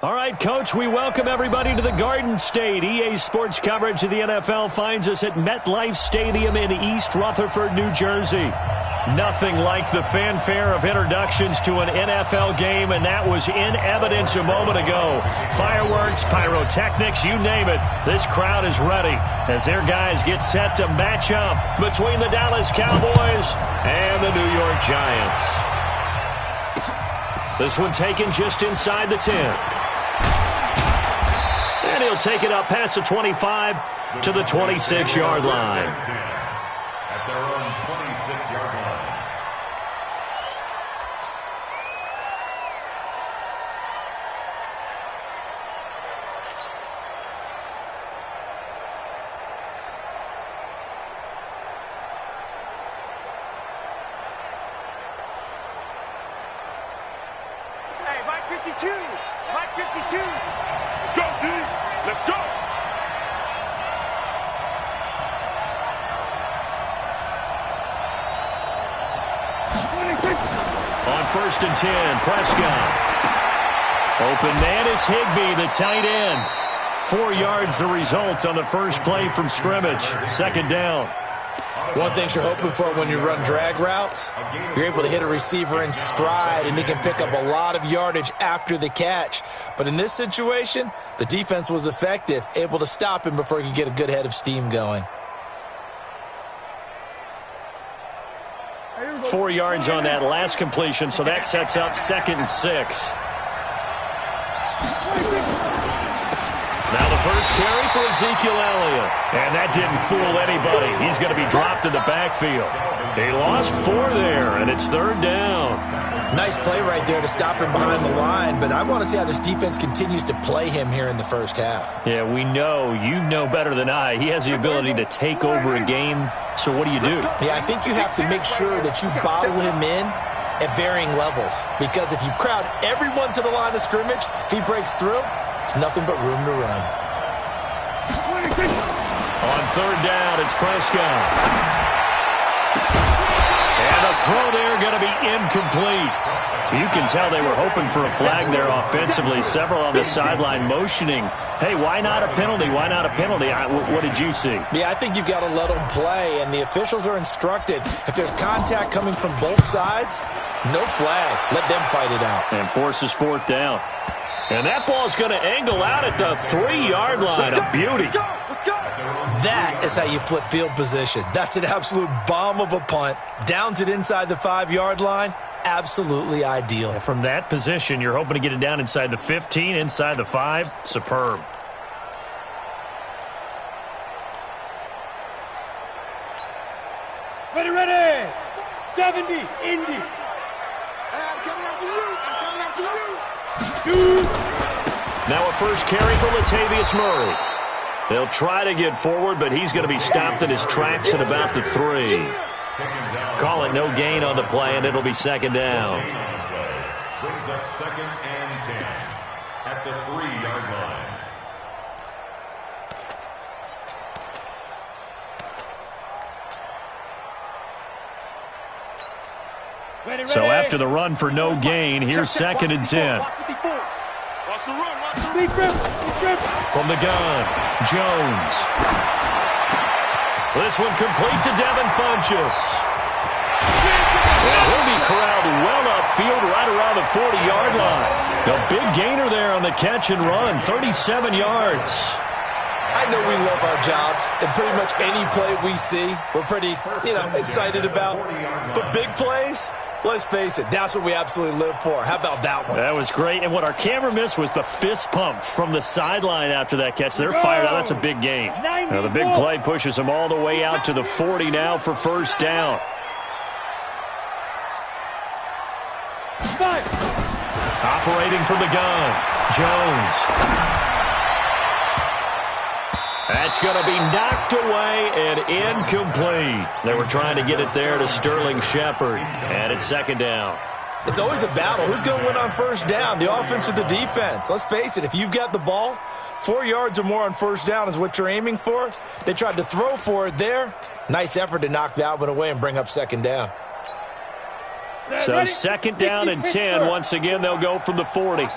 All right, Coach, we welcome everybody to the Garden State. EA Sports coverage of the NFL finds us at MetLife Stadium in East Rutherford, New Jersey. Nothing like the fanfare of introductions to an NFL game, and that was in evidence a moment ago. Fireworks, pyrotechnics, you name it. This crowd is ready as their guys get set to match up between the Dallas Cowboys and the New York Giants. This one taken just inside the 10. And he'll take it up past the 25 to the 26-yard line. At their own 26-yard line. Hey, Mike 52. Mike 52. Let's go, D. Let's go. On 1st and 10, Prescott. Open man is Higbee, the tight end. 4 yards the result on the first play from scrimmage. Second down. One thing you're hoping for when you run drag routes, you're able to hit a receiver in stride, and he can pick up a lot of yardage after the catch. But in this situation, the defense was effective, able to stop him before he could get a good head of steam going. 4 yards on that last completion, so that sets up 2nd and 6. Now the first carry for Ezekiel Elliott. And that didn't fool anybody. He's going to be dropped in the backfield. He lost 4 there, and it's 3rd down. Nice play right there to stop him behind the line, but I want to see how this defense continues to play him here in the first half. Yeah, we know. You know better than I. He has the ability to take over a game, so what do? Yeah, I think you have to make sure that you bottle him in at varying levels, because if you crowd everyone to the line of scrimmage, if he breaks through, there's nothing but room to run. On 3rd down, it's Prescott. And a throw there going to be incomplete. You can tell they were hoping for a flag there offensively. Several on the sideline motioning. Hey, why not a penalty? Why not a penalty? What did you see? Yeah, I think you've got to let them play, and the officials are instructed. If there's contact coming from both sides, no flag. Let them fight it out. And forces 4th down. And that ball's going to angle out at the 3-yard line. A beauty. That is how you flip field position. That's an absolute bomb of a punt. Downs it inside the 5-yard line. Absolutely ideal. And from that position, you're hoping to get it down inside the 15, inside the 5. Superb. Ready. 70, Indy. I'm coming after you. Shoot. Now a first carry for Latavius Murray. They'll try to get forward, but he's going to be stopped in his tracks at about the 3. Call it no gain on the play, and it'll be 2nd down. Brings up 2nd and 10 at the 3-yard line. So after the run for no gain, here's 2nd and 10. From the gun, Jones. This one complete to Devin Funchess. And he'll be corralled well upfield right around the 40-yard line. A big gainer there on the catch and run, 37 yards. I know we love our jobs, and pretty much any play we see, we're pretty, excited about. But big plays, let's face it, that's what we absolutely live for. How about that one? That was great. And what our camera missed was the fist pump from the sideline after that catch. They're fired out. That's a big gain. Now the big play pushes them all the way out to the 40 now for 1st down. Operating from the gun, Jones. That's going to be knocked away and incomplete. They were trying to get it there to Sterling Shepard, and it's 2nd down. It's always a battle. Who's going to win on 1st down, the offense or the defense? Let's face it, if you've got the ball, 4 yards or more on 1st down is what you're aiming for. They tried to throw for it there. Nice effort to knock that one away and bring up 2nd down. So 2nd down and 10. Once again, they'll go from the 40.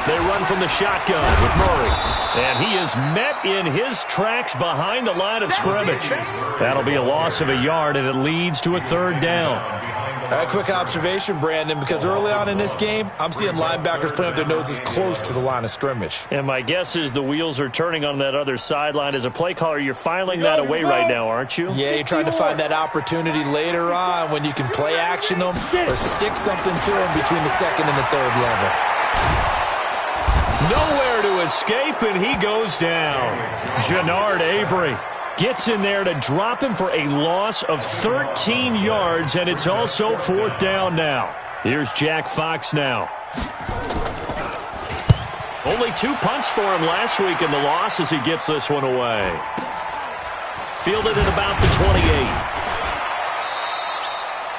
They run from the shotgun with Murray. And he is met in his tracks behind the line of scrimmage. That'll be a loss of a yard, and it leads to a third down. A quick observation, Brandon, because early on in this game, I'm seeing linebackers playing with their noses close to the line of scrimmage. And my guess is the wheels are turning on that other sideline. As a play caller, you're filing that away right now, aren't you? Yeah, you're trying to find that opportunity later on when you can play action them or stick something to them between the second and the third level. Nowhere to escape, and he goes down. Jannard Avery gets in there to drop him for a loss of 13 yards, and it's also fourth down now. Here's Jack Fox now. Only 2 punts for him last week in the loss as he gets this one away. Fielded at about the 28.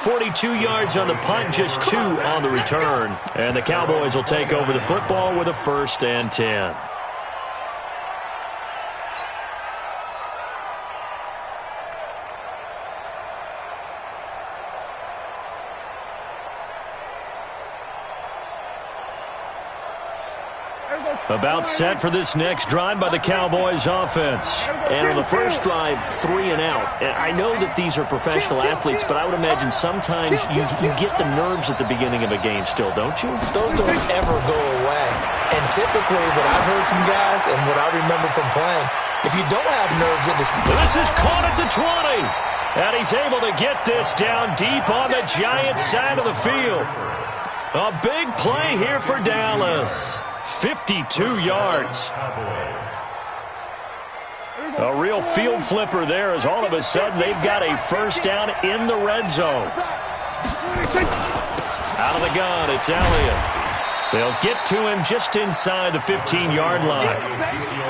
42 yards on the punt, just 2 on the return. And the Cowboys will take over the football with a 1st and 10. About set for this next drive by the Cowboys offense. And on the first drive, 3 and out. And I know that these are professional athletes, but I would imagine sometimes you get the nerves at the beginning of a game still, don't you? Those don't ever go away. And typically what I've heard from guys and what I remember from playing, if you don't have nerves at this... This is caught at the 20. And he's able to get this down deep on the Giants side of the field. A big play here for Dallas. 52 yards. A real field flipper there as all of a sudden they've got a first down in the red zone. Out of the gun, it's Elliott. They'll get to him just inside the 15-yard line.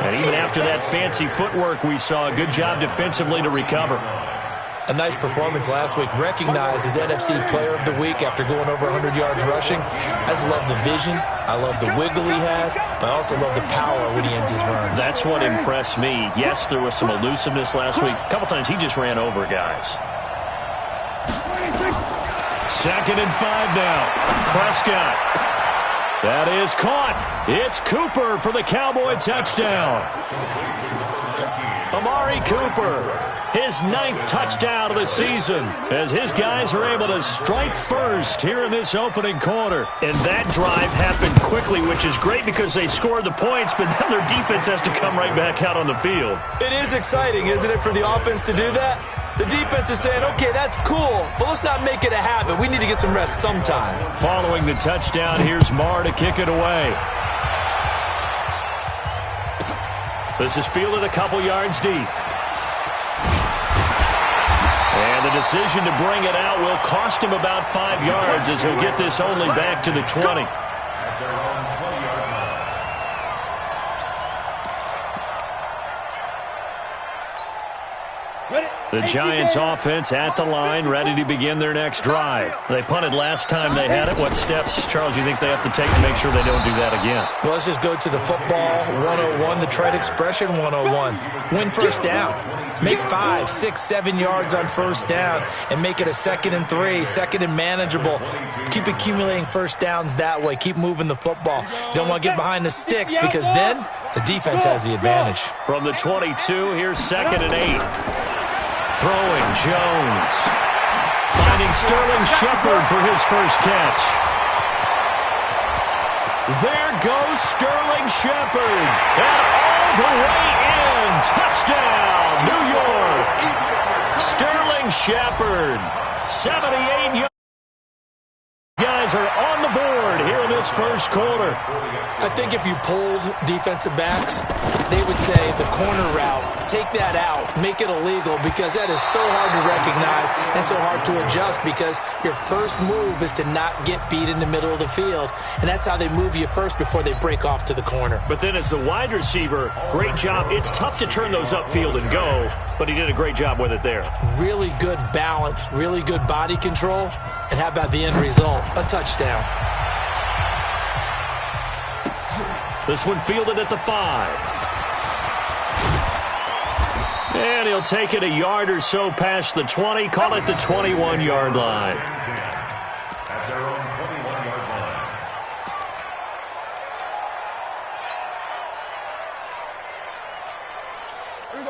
And even after that fancy footwork we saw, a good job defensively to recover. A nice performance last week, recognized as NFC Player of the Week after going over 100 yards rushing. I just love the vision. I love the wiggle he has, but I also love the power when he ends his runs. That's what impressed me. Yes, there was some elusiveness last week. A couple times he just ran over guys. 2nd and 5 now. Prescott. That is caught. It's Cooper for the Cowboy touchdown. Amari Cooper. His 9th touchdown of the season as his guys are able to strike first here in this opening quarter. And that drive happened quickly, which is great because they scored the points, but then their defense has to come right back out on the field. It is exciting, isn't it, for the offense to do that? The defense is saying, okay, that's cool, but let's not make it a habit. We need to get some rest sometime. Following the touchdown, here's Marr to kick it away. This is fielded a couple yards deep. And the decision to bring it out will cost him about 5 yards as he'll get this only back to the 20. The Giants offense at the line, ready to begin their next drive. They punted last time they had it. What steps, Charles, you think they have to take to make sure they don't do that again? Well, let's just go to the football 101, the trade expression 101. Win first down. Make 5, 6, 7 yards on first down and make it a 2nd and 3, 2nd and manageable. Keep accumulating first downs that way. Keep moving the football. You don't want to get behind the sticks because then the defense has the advantage. From the 22, here's 2nd and 8. Throwing Jones. Finding Sterling Shepard for his first catch. There goes Sterling Shepard. And all the way in. Touchdown, New York. Sterling Shepard. 78 yards. Guys are on the board here in this first quarter. I think if you polled defensive backs, they would say the corner route, take that out, make it illegal, because that is so hard to recognize and so hard to adjust because your first move is to not get beat in the middle of the field. And that's how they move you first before they break off to the corner. But then as the wide receiver, great job. It's tough to turn those upfield and go, but he did a great job with it there. Really good balance, really good body control. And how about the end result? A touchdown. This one fielded at the 5. And he'll take it a yard or so past the 20, call it the 21-yard line. At their own 21-yard line.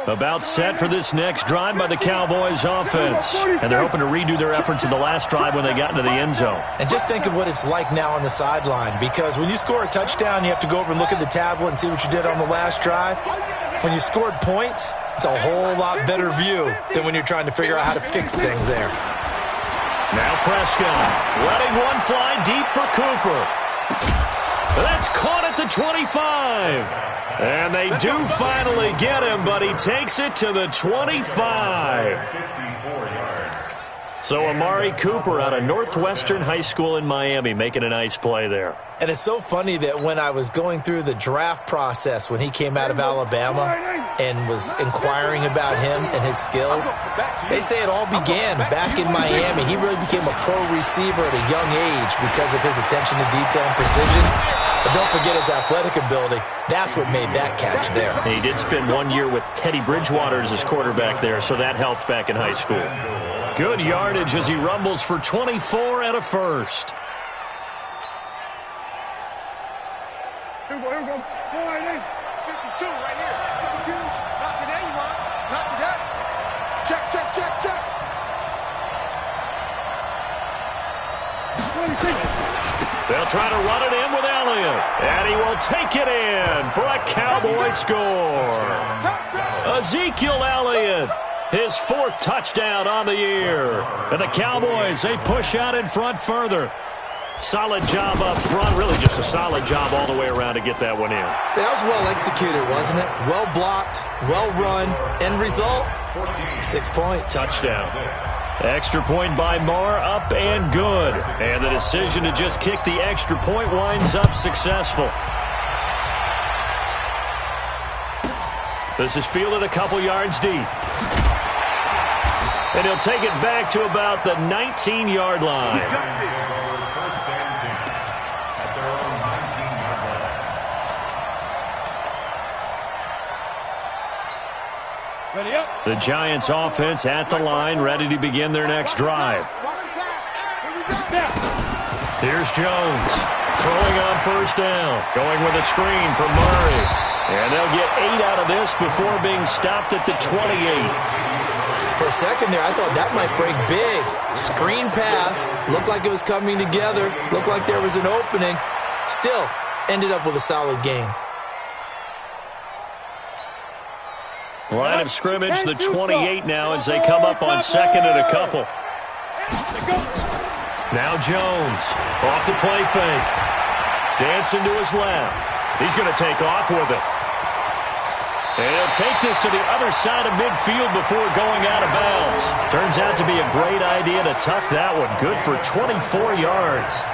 About set for this next drive by the Cowboys offense. And they're hoping to redo their efforts in the last drive when they got into the end zone. And just think of what it's like now on the sideline, because when you score a touchdown, you have to go over and look at the tablet and see what you did on the last drive. When you scored points, it's a whole lot better view than when you're trying to figure out how to fix things there. Now Prescott letting one fly deep for Cooper. That's caught at the 25. And they do finally get him, but he takes it to the 25. So Amari Cooper out of Northwestern High School in Miami making a nice play there. And it's so funny that when I was going through the draft process when he came out of Alabama and was inquiring about him and his skills, they say it all began back in Miami. He really became a pro receiver at a young age because of his attention to detail and precision. But don't forget his athletic ability. That's what made that catch there. He did spend 1 year with Teddy Bridgewater as his quarterback there, so that helped back in high school. Good yardage as he rumbles for 24 and a first. Here we go. 52 right here. 52. Not today, you want? Not today. Check. 26. They'll try to run it in with Elliott. And he will take it in for a Cowboy score. Ezekiel Elliott, his 4th touchdown on the year. And the Cowboys, they push out in front further. Solid job up front. Really just a solid job all the way around to get that one in. That was well executed, wasn't it? Well blocked, well run. End result, 6 points. Touchdown. Extra point by Moore, up and good. And the decision to just kick the extra point winds up successful. This is fielded a couple yards deep. And he'll take it back to about the 19-yard line. The Giants offense at the line, ready to begin their next drive. Here's Jones, throwing on first down, going with a screen from Murray. And they'll get 8 out of this before being stopped at the 28. For a second there, I thought that might break big. Screen pass, looked like it was coming together, looked like there was an opening. Still, ended up with a solid game. Line of scrimmage, the 28 now as they come up on second and a couple. Now Jones, off the play fake. Dancing to his left. He's going to take off with it. And he'll take this to the other side of midfield before going out of bounds. Turns out to be a great idea to tuck that one. Good for 24 yards.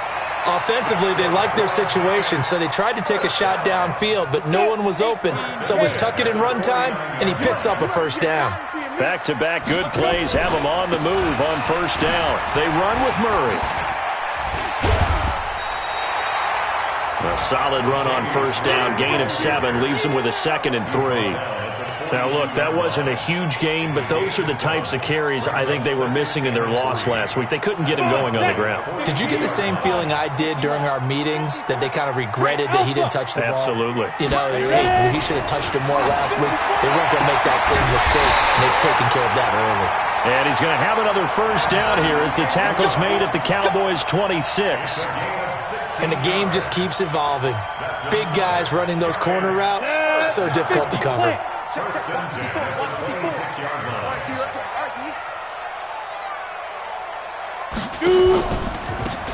Offensively, they liked their situation, so they tried to take a shot downfield, but no one was open. So it was tuck it in run time, and he picks up a first down. Back-to-back good plays have him on the move on first down. They run with Murray. A solid run on first down. Gain of 7 leaves him with a 2nd and 3. Now, look, that wasn't a huge gain, but those are the types of carries I think they were missing in their loss last week. They couldn't get him going on the ground. Did you get the same feeling I did during our meetings, that they kind of regretted that he didn't touch the ball? Absolutely. You know, hey, he should have touched it more last week. They weren't going to make that same mistake, and they've taken care of that early. And he's going to have another first down here as the tackle's made at the Cowboys' 26. And the game just keeps evolving. Big guys running those corner routes, so difficult to cover.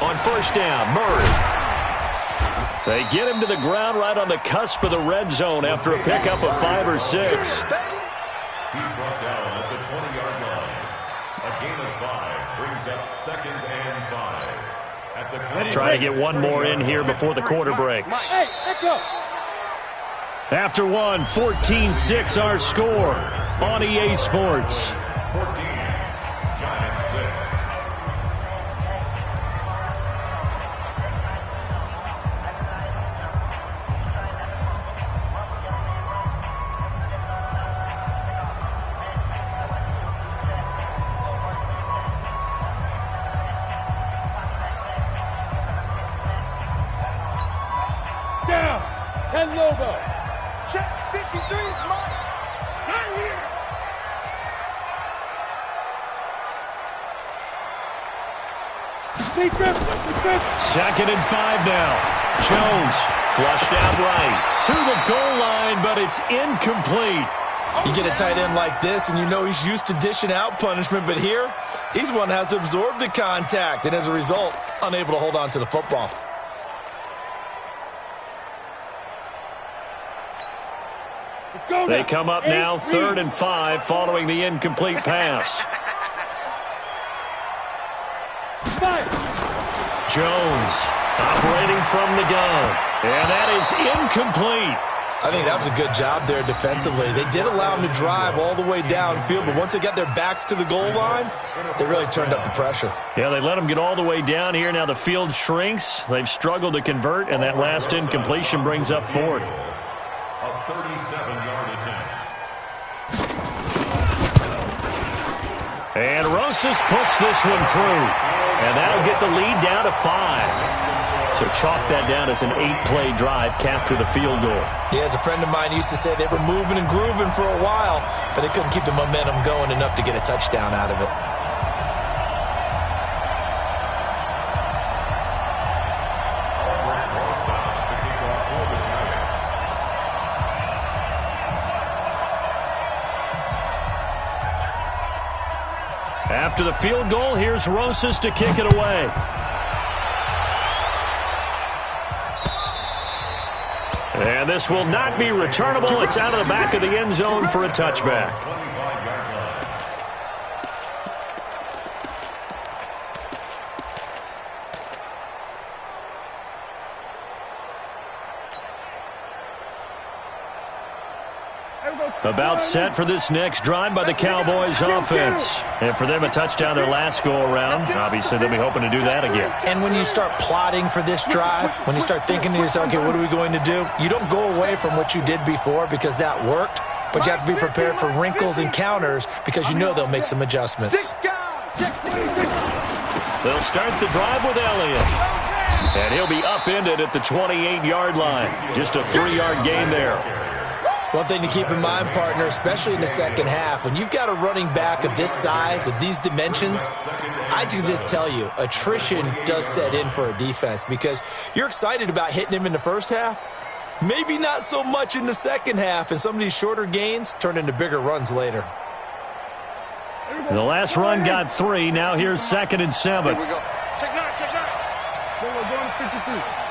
On first down, Murray. They get him to the ground right on the cusp of the red zone after a pickup of 5 or 6. He's brought down at the 20-yard line. A gain of 5 brings up 2nd and 5. At the Trying to get one more in here before the quarter breaks. After one, 14-6 our score on EA Sports. 14, Giants 6. Down. 10 logo. Check 53 is mine. Not here. 2nd and 5 now. Jones flushed out right to the goal line, but it's incomplete. You get a tight end like this, and you know he's used to dishing out punishment, but here, he's one that has to absorb the contact, and as a result, unable to hold on to the football. They come up now, 3rd and 5, following the incomplete pass. Jones operating from the gun, and that is incomplete. I think that was a good job there defensively. They did allow him to drive all the way downfield, but once they got their backs to the goal line, they really turned up the pressure. Yeah, they let him get all the way down here. Now the field shrinks. They've struggled to convert, and that last incompletion brings up 4th. A 37-yard attempt. And Rosas puts this one through, and that'll get the lead down to 5. So chalk that down as an 8-play drive, capture the field goal. Yeah, as a friend of mine used to say, they were moving and grooving for a while, but they couldn't keep the momentum going enough to get a touchdown out of it. After the field goal, here's Rosas to kick it away. And this will not be returnable. It's out of the back of the end zone for a touchback. About set for this next drive by the Cowboys offense. And for them, a touchdown their last go-around. Obviously, they'll be hoping to do that again. And when you start plotting for this drive, when you start thinking to yourself, okay, what are we going to do? You don't go away from what you did before because that worked, but you have to be prepared for wrinkles and counters because you know they'll make some adjustments. They'll start the drive with Elliott. And he'll be upended at the 28-yard line. Just a 3-yard gain there. One thing to keep in mind, partner, especially in the second half, when you've got a running back of this size, of these dimensions, I can just tell you, attrition does set in for a defense because you're excited about hitting him in the first half, maybe not so much in the second half, and some of these shorter gains turn into bigger runs later. The last run got 3. Now here's 2nd and 7. Here we go. Check 9, check 9. Go, going to 52.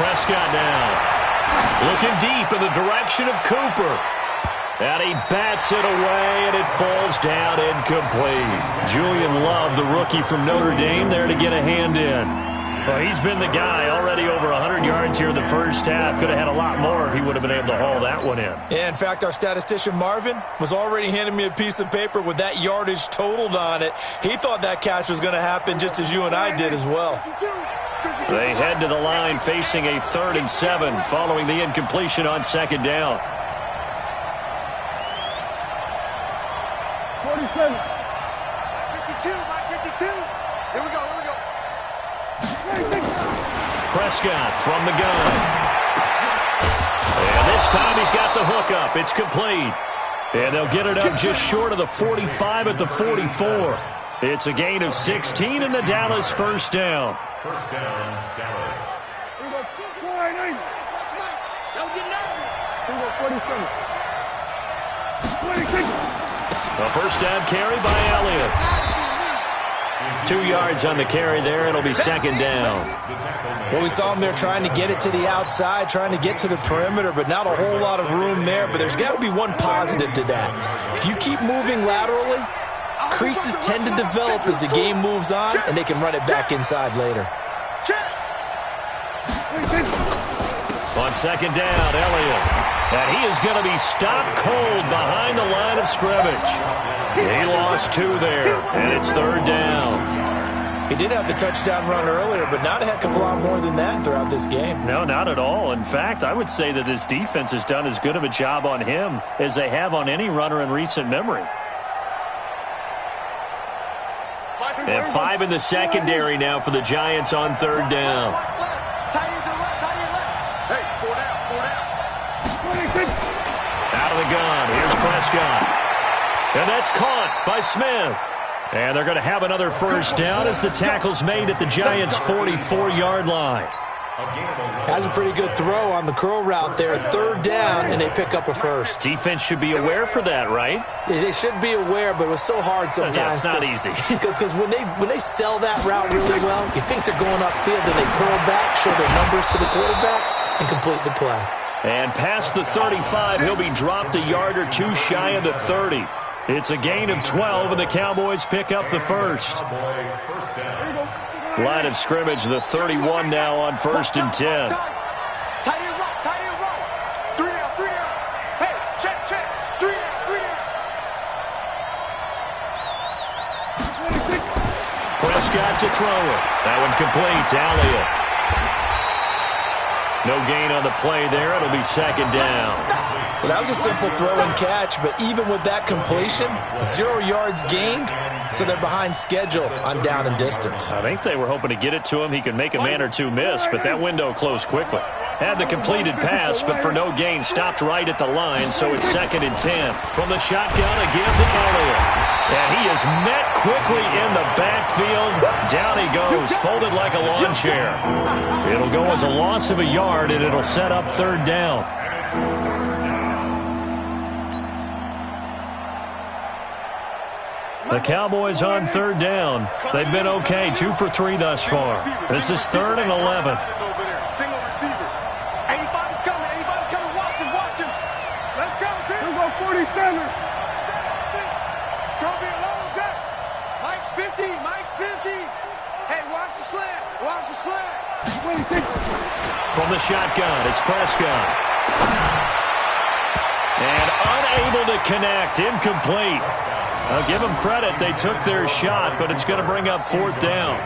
Prescott now looking deep in the direction of Cooper. And he bats it away, and it falls down incomplete. Julian Love, the rookie from Notre Dame, there to get a hand in. Well, he's been the guy already over 100 yards here in the first half. Could have had a lot more if he would have been able to haul that one in. Yeah, in fact, our statistician Marvin was already handing me a piece of paper with that yardage totaled on it. He thought that catch was going to happen just as you and I did as well. They head to the line facing a 3rd and 7 following the incompletion on 2nd down. 47. 52, Mike, 52. Here we go, here we go. Prescott from the gun. And this time he's got the hook up. It's complete. And they'll get it up just short of the 45 at the 44. It's a gain of 16 in the Dallas first down. First down, Dallas. Here we go. 49. Don't get nervous. Here we go, 47. 26. A first down carry by Elliott. 2 yards on the carry there. It'll be 2nd down. Well, we saw him there trying to get it to the outside, trying to get to the perimeter, but not a whole lot of room there. But there's got to be one positive to that. If you keep moving laterally, creases tend to develop as the game moves on, and they can run it back inside later. On 2nd down, Elliott. And he is going to be stopped cold behind the line of scrimmage. He lost 2 there, and it's 3rd down. He did have the touchdown run earlier, but not a heck of a lot more than that throughout this game. No, not at all. In fact, I would say that this defense has done as good of a job on him as they have on any runner in recent memory. And 5 in the secondary now for the Giants on third down. Out of the gun. Here's Prescott. And that's caught by Smith. And they're going to have another first down as the tackle's made at the Giants' 44-yard line. Has a pretty good throw on the curl route there. Third down, and they pick up a first. Defense should be aware for that, right? They should be aware, but it was so hard sometimes. Yeah, it's not easy. Because when they sell that route really well, you think they're going upfield, then they curl back, show their numbers to the quarterback, and complete the play. And past the 35, he'll be dropped a yard or two shy of the 30. It's a gain of 12, and the Cowboys pick up the first. Line of scrimmage, the 31 now on 1st and 10. Tight end roll. 3 down. Hey, check. 3 down. Prescott to throw it. That one complete to Elliott. No gain on the play there. It'll be second down. Well, that was a simple throw and catch, but even with that completion, 0 yards gained, so they're behind schedule on down and distance. I think they were hoping to get it to him. He could make a man or two miss, but that window closed quickly. Had the completed pass, but for no gain, stopped right at the line, so it's 2nd and 10. From the shotgun, again to Elliott. And he is met quickly in the backfield. Down he goes, folded like a lawn chair. It'll go as a loss of a yard, and it'll set up third down. The Cowboys on third down. They've been okay, 2 for 3 thus far. This is 3rd and 11. Single receiver. 85 is coming. Watch him. Let's go, Dick. We'll go 47. It's going to be a long day. Mike's 50. Hey, watch the slant. From the shotgun, it's Prescott. And unable to connect, incomplete. I'll give them credit. They took their shot, but it's going to bring up 4th down.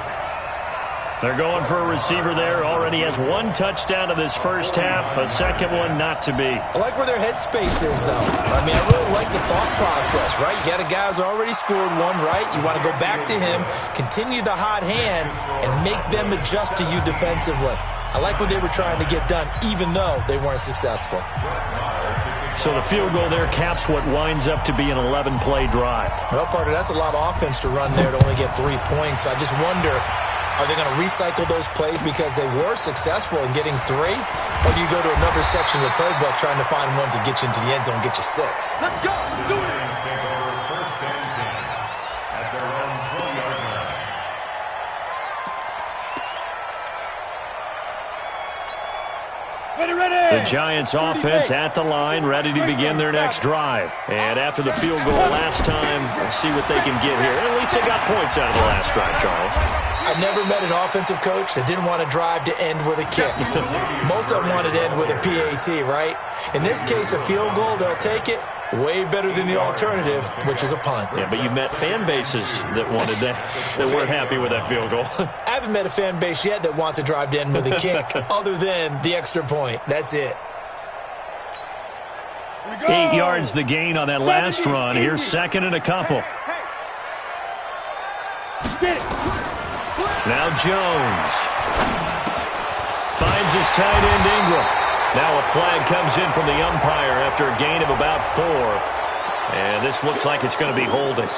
They're going for a receiver there. Already has 1 touchdown in this first half. A second one not to be. I like where their headspace is, though. I mean, I really like the thought process, right? You got a guy who's already scored 1, right? You want to go back to him, continue the hot hand, and make them adjust to you defensively. I like what they were trying to get done, even though they weren't successful. So the field goal there caps what winds up to be an 11-play drive. Well, Carter, that's a lot of offense to run there to only get 3 points. So I just wonder, are they going to recycle those plays because they were successful in getting 3? Or do you go to another section of the playbook trying to find ones that get you into the end zone and get you 6? Let's go. Do it. The Giants offense at the line, ready to begin their next drive. And after the field goal last time, we'll see what they can get here. At least they got points out of the last drive, Charles. I've never met an offensive coach that didn't want to drive to end with a kick. Most of them wanted to end with a PAT, right? In this case, a field goal, they'll take it. Way better than the alternative, which is a punt. Yeah, but you met fan bases that wanted that weren't happy with that field goal. I haven't met a fan base yet that wants to drive to end with a kick, other than the extra point. That's it. 8 yards the gain on that last run. Here's 2nd and a couple. Now Jones finds his tight end Ingram. Now a flag comes in from the umpire after a gain of about 4. And this looks like it's going to be holding.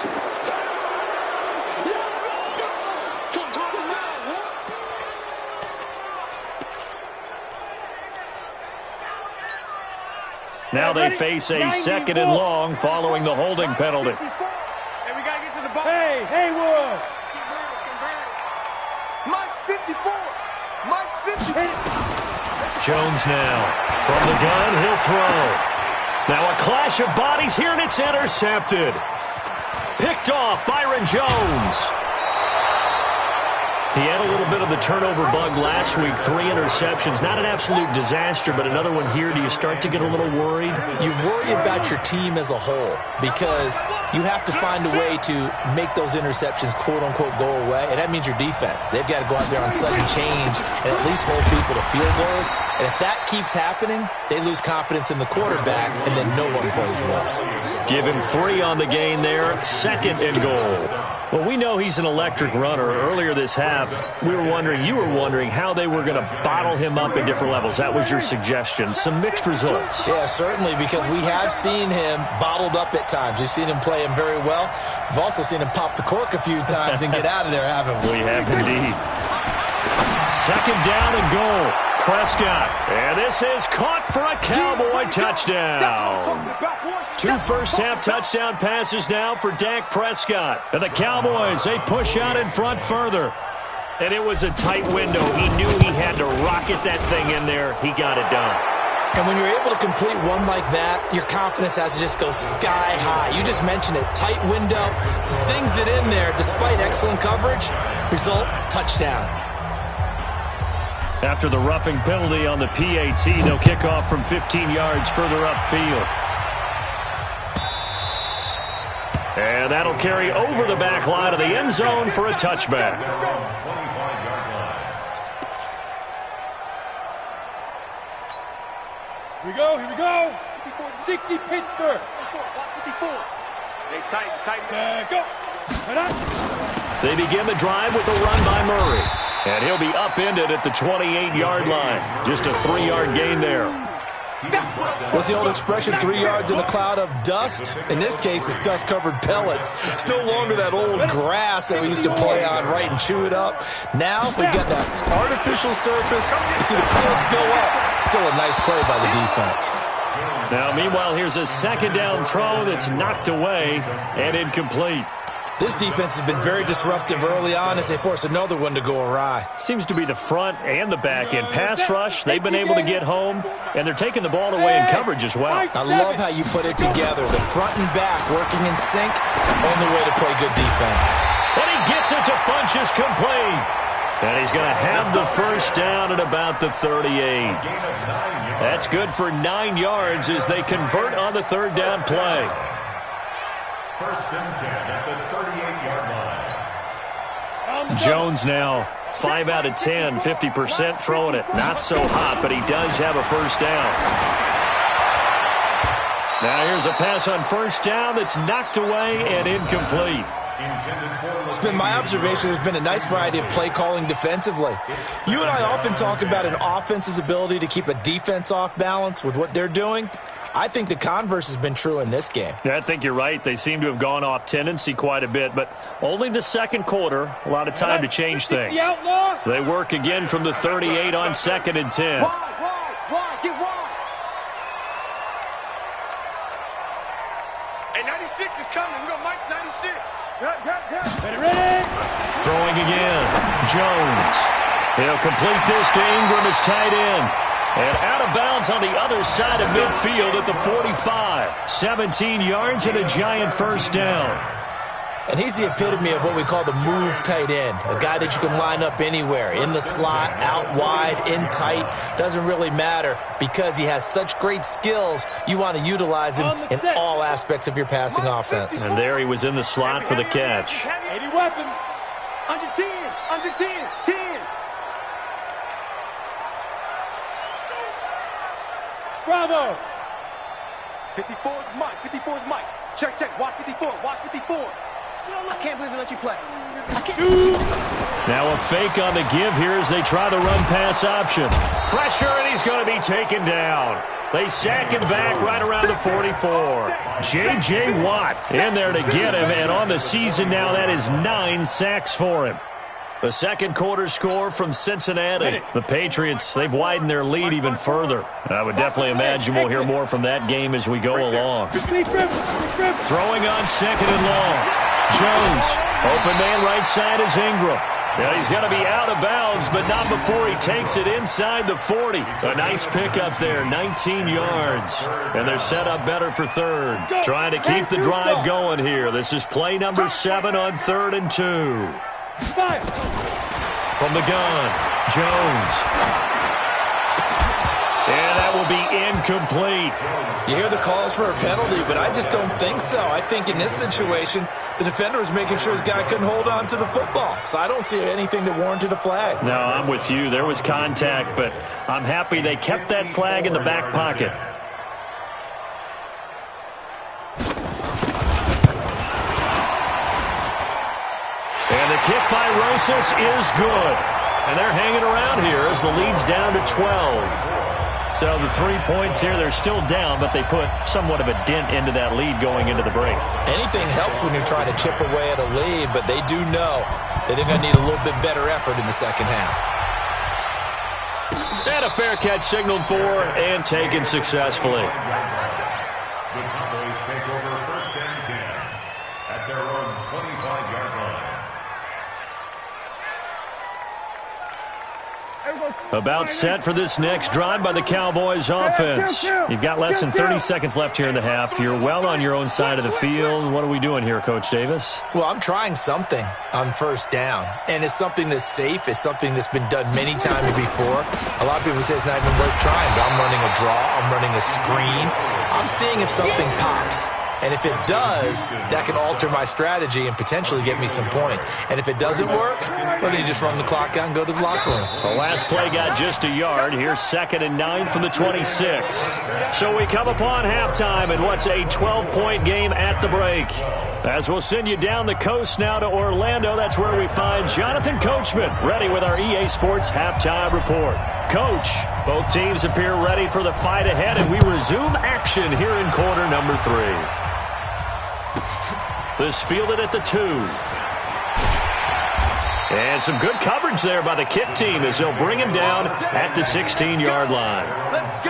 Now they face a 2nd and long following the holding penalty. Hey, we got to get to the ball. Hey, Haywood. Mike's 54. Mike's 54. Jones now. From the gun, he'll throw. Now a clash of bodies here, and it's intercepted. Picked off Byron Jones. He had a little bit of the turnover bug last week. 3 interceptions. Not an absolute disaster, but another one here. Do you start to get a little worried? You worry about your team as a whole because you have to find a way to make those interceptions, quote-unquote, go away, and that means your defense. They've got to go out there on sudden change and at least hold people to field goals. And if that keeps happening, they lose confidence in the quarterback, and then no one plays well. Give him 3 on the gain there. 2nd and goal. Well, we know he's an electric runner. Earlier this half, you were wondering how they were going to bottle him up at different levels. That was your suggestion. Some mixed results. Yeah, certainly, because we have seen him bottled up at times. We've seen him play him very well. We've also seen him pop the cork a few times and get out of there, haven't we? We have indeed. Second down and goal. Prescott. And this is caught for a Cowboy touchdown. 2 first-half touchdown passes now for Dak Prescott. And the Cowboys, they push out in front further. And it was a tight window. He knew he had to rocket that thing in there. He got it done. And when you're able to complete one like that, your confidence has to just go sky high. You just mentioned it. Tight window, zings it in there despite excellent coverage. Result, touchdown. After the roughing penalty on the PAT, they'll kick off from 15 yards further upfield. And that'll carry over the back line of the end zone for a touchback. Here we go. 60 Pittsburgh. 54. They tighten. Go. They begin the drive with a run by Murray. And he'll be upended at the 28-yard line. Just a 3-yard gain there. What's the old expression, 3 yards in a cloud of dust? In this case, it's dust-covered pellets. It's no longer that old grass that we used to play on, right, and chew it up. Now we've got that artificial surface. You see the pellets go up. Still a nice play by the defense. Now, meanwhile, here's a second down throw that's knocked away and incomplete. This defense has been very disruptive early on as they force another one to go awry. Seems to be the front and the back end. Pass rush, they've been able to get home, and they're taking the ball away in coverage as well. I love how you put it together. The front and back working in sync, only way to play good defense. And he gets it to Funchess complete. And he's going to have the first down at about the 38. That's good for 9 yards as they convert on the third down play. First and 10 at the 38-yard line. Jones now 5 out of 10, 50% throwing it. Not so hot, but he does have a first down. Now here's a pass on first down that's knocked away and incomplete. It's been my observation there's been a nice variety of play calling defensively. You and I often talk about an offense's ability to keep a defense off balance with what they're doing. I think the converse has been true in this game. Yeah, I think you're right. They seem to have gone off tendency quite a bit, but only the second quarter. A lot of time to change things. They work again from the 38 on 2nd and 10. Wide, get wide. Hey, 96 is coming. We got Mike 96. Ready. Throwing again. Jones. He'll complete this to Ingram as tight end. And out of bounds on the other side of midfield at the 45. 17 yards and a giant first down. And he's the epitome of what we call the move tight end. A guy that you can line up anywhere. In the slot, out wide, in tight. Doesn't really matter because he has such great skills. You want to utilize him in all aspects of your passing offense. And there he was in the slot for the catch. 80 weapons. Under 10. 10. Bravo. 54 is Mike. Check. Watch 54. I can't believe they let you play. Now a fake on the give here as they try the run-pass option. Pressure, and he's going to be taken down. They sack him back right around the 44. J.J. Watt in there to get him, and on the season now, that is 9 sacks for him. The second quarter score from Cincinnati. The Patriots, they've widened their lead even further. I would definitely imagine we'll hear more from that game as we go along. Throwing on 2nd and long. Jones, open man right side is Ingram. Now he's going to be out of bounds, but not before he takes it inside the 40. A nice pickup there, 19 yards. And they're set up better for third. Trying to keep the drive going here. This is play number 7 on 3rd and 2. From the gun, Jones. And that will be incomplete. You hear the calls for a penalty, but I just don't think so. I think in this situation, the defender was making sure his guy couldn't hold on to the football. So I don't see anything that warranted a flag. No, I'm with you. There was contact, but I'm happy they kept that flag in the back pocket. And the kick by Rosas is good. And they're hanging around here as the lead's down to 12. So the 3 points here, they're still down, but they put somewhat of a dent into that lead going into the break. Anything helps when you're trying to chip away at a lead, but they do know that they're going to need a little bit better effort in the second half. And a fair catch signaled for and taken successfully. The Cowboys take over 1st and 10 at their own 25-yard line. About set for this next drive by the Cowboys offense. You've got less than 30 seconds left here in the half. You're well on your own side of the field. What are we doing here, Coach Davis? Well, I'm trying something on 1st down, and it's something that's safe. It's something that's been done many times before. A lot of people say it's not even worth trying, but I'm running a draw. I'm running a screen. I'm seeing if something pops. And if it does, that can alter my strategy and potentially get me some points. And if it doesn't work, well, then you just run the clock out and go to the locker room. The last play got just a yard. Here's 2nd and 9 from the 26. So we come upon halftime in what's a 12-point game at the break. As we'll send you down the coast now to Orlando, that's where we find Jonathan Coachman, ready with our EA Sports Halftime Report. Coach, both teams appear ready for the fight ahead, and we resume action here in quarter number 3. This fielded at the 2. And some good coverage there by the kick team as they'll bring him down at the 16-yard line. Let's go.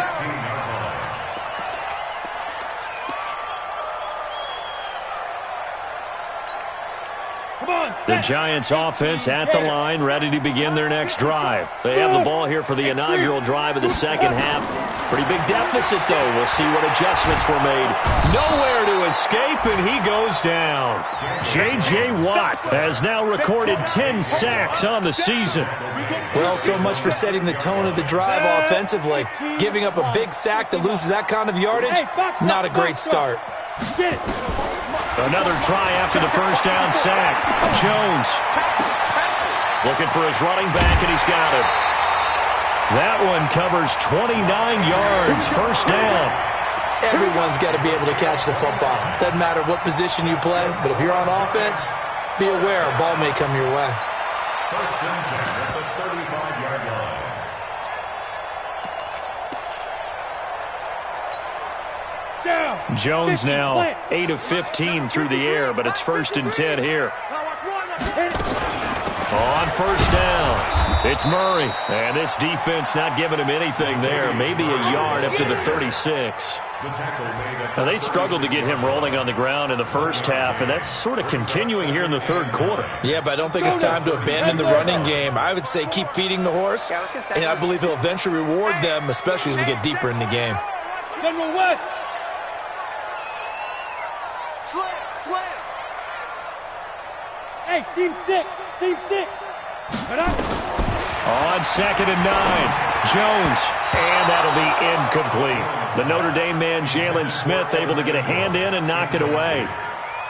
The Giants offense at the line, ready to begin their next drive. They have the ball here for the inaugural drive of the second half. Pretty big deficit, though. We'll see what adjustments were made. Nowhere to escape, and he goes down. J.J. Watt has now recorded 10 sacks on the season. Well, so much for setting the tone of the drive offensively. Giving up a big sack that loses that kind of yardage, not a great start. Another try after the first down sack. Jones looking for his running back, and he's got it. That one covers 29 yards, 1st down. Everyone's got to be able to catch the football. Doesn't matter what position you play, but if you're on offense, be aware a ball may come your way. 1st and 10 at the 35-yard line. Jones now 8 of 15 through the air, but it's 1st and 10 here. On 1st down, it's Murray, and this defense not giving him anything there. Maybe a yard up to the 36. Now, they struggled to get him rolling on the ground in the first half, and that's sort of continuing here in the 3rd quarter. Yeah, but I don't think it's time to abandon the running game. I would say keep feeding the horse, and I believe he'll eventually reward them, especially as we get deeper in the game. General West. Slam. Hey, seam 6. On 2nd and 9, Jones, and that'll be incomplete. The Notre Dame man, Jalen Smith, able to get a hand in and knock it away.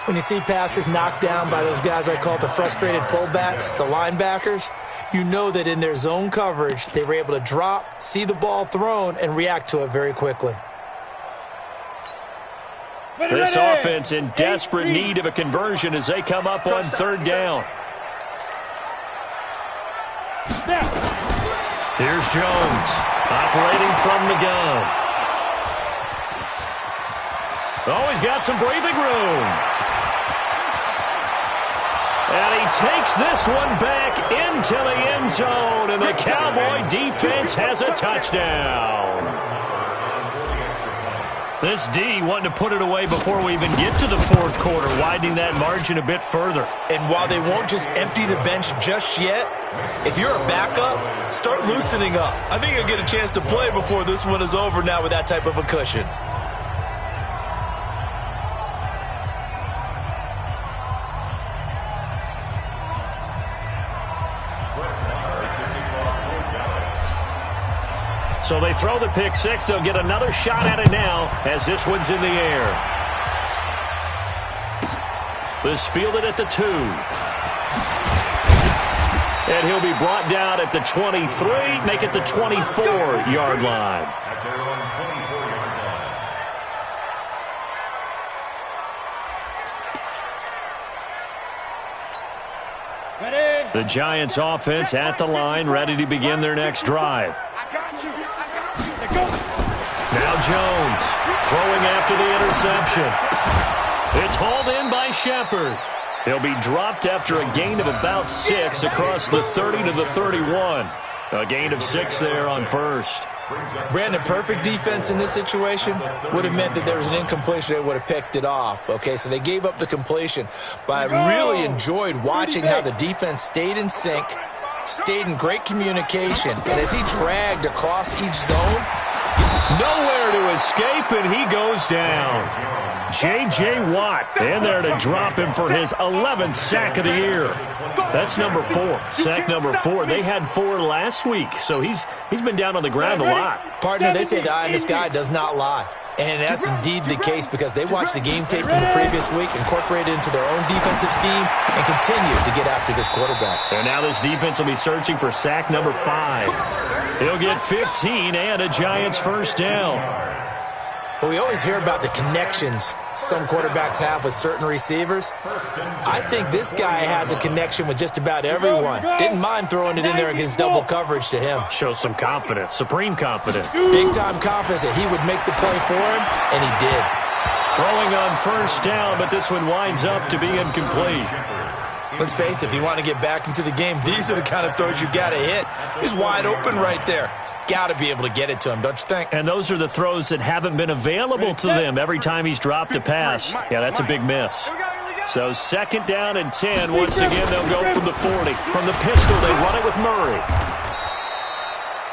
When you see passes knocked down by those guys I call the frustrated fullbacks, the linebackers, you know that in their zone coverage, they were able to drop, see the ball thrown, and react to it very quickly. This offense in desperate need of a conversion as they come up on 3rd down. Here's Jones, operating from the gun. Oh, he's got some breathing room. And he takes this one back into the end zone, and the Cowboy defense has a touchdown. This D wanting to put it away before we even get to the 4th quarter, widening that margin a bit further. And while they won't just empty the bench just yet, if you're a backup, start loosening up. I think you'll get a chance to play before this one is over now with that type of a cushion. So they throw the pick 6. They'll get another shot at it now as this one's in the air. This fielded at the 2. And he'll be brought down at the 23, make it the 24-yard line. At their own 24-yard line. The Giants offense at the line, ready to begin their next drive. Now Jones throwing after the interception. It's hauled in by Shepard. He'll be dropped after a gain of about 6 across the 30 to the 31. A gain of 6 there on first. Brandon, perfect defense in this situation would have meant that there was an incompletion. They would have picked it off. Okay, so they gave up the completion. But I really enjoyed watching how the defense stayed in sync, stayed in great communication, and as he dragged across each zone, nowhere to escape, and he goes down. J.J. Watt in there to drop him for his 11th sack of the year. That's number 4. Sack number 4. They had 4 last week, so he's been down on the ground a lot. Partner, they say the eye in the sky does not lie. And that's indeed the case because they watched the game tape from the previous week, incorporated it into their own defensive scheme, and continue to get after this quarterback. And now this defense will be searching for sack number 5. He'll get 15 and a Giants first down. Well, we always hear about the connections some quarterbacks have with certain receivers. I think this guy has a connection with just about everyone. Didn't mind throwing it in there against double coverage to him. Shows some confidence, supreme confidence. Big-time confidence that he would make the play for him, and he did. Throwing on first down, but this one winds up to be incomplete. Let's face it, if you want to get back into the game, these are the kind of throws you got to hit. He's wide open right there. Got to be able to get it to him, don't you think? And those are the throws that haven't been available to them every time he's dropped a pass. Yeah, that's a big miss. So 2nd down and 10. Once again, they'll go from the 40. From the pistol, they run it with Murray.